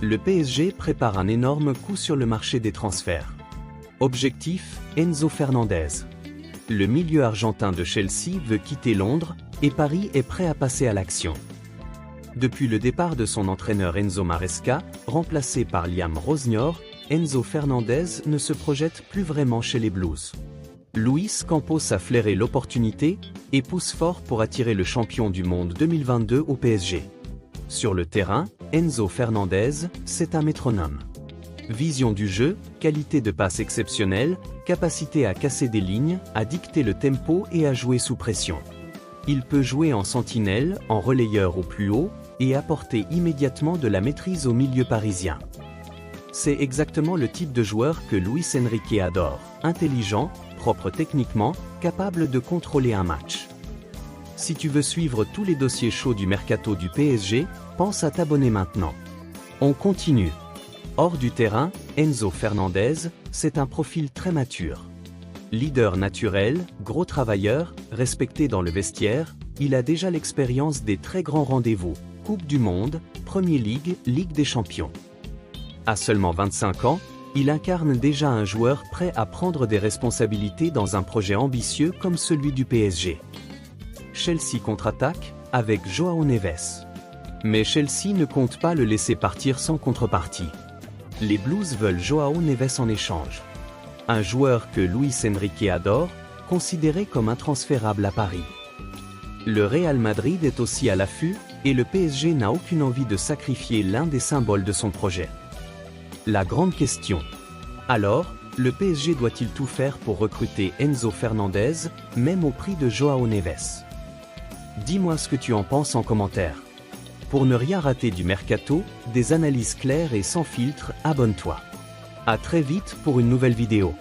Le PSG prépare un énorme coup sur le marché des transferts. Objectif, Enzo Fernandez. Le milieu argentin de Chelsea veut quitter Londres et Paris est prêt à passer à l'action. Depuis le départ de son entraîneur Enzo Maresca, remplacé par Liam Rosnior, Enzo Fernandez ne se projette plus vraiment chez les Blues. Luis Campos a flairé l'opportunité et pousse fort pour attirer le champion du monde 2022 au PSG. Sur le terrain, Enzo Fernandez, c'est un métronome. Vision du jeu, qualité de passe exceptionnelle, capacité à casser des lignes, à dicter le tempo et à jouer sous pression. Il peut jouer en sentinelle, en relayeur au plus haut, et apporter immédiatement de la maîtrise au milieu parisien. C'est exactement le type de joueur que Luis Enrique adore, intelligent, propre techniquement, capable de contrôler un match. Si tu veux suivre tous les dossiers chauds du mercato du PSG, pense à t'abonner maintenant. On continue. Hors du terrain, Enzo Fernandez, c'est un profil très mature. Leader naturel, gros travailleur, respecté dans le vestiaire, il a déjà l'expérience des très grands rendez-vous, Coupe du Monde, Premier League, Ligue des Champions. À seulement 25 ans, il incarne déjà un joueur prêt à prendre des responsabilités dans un projet ambitieux comme celui du PSG. Chelsea contre-attaque, avec João Neves. Mais Chelsea ne compte pas le laisser partir sans contrepartie. Les Blues veulent João Neves en échange. Un joueur que Luis Enrique adore, considéré comme intransférable à Paris. Le Real Madrid est aussi à l'affût, et le PSG n'a aucune envie de sacrifier l'un des symboles de son projet. La grande question. Alors, le PSG doit-il tout faire pour recruter Enzo Fernandez, même au prix de João Neves? Dis-moi ce que tu en penses en commentaire. Pour ne rien rater du mercato, des analyses claires et sans filtre, abonne-toi. À très vite pour une nouvelle vidéo.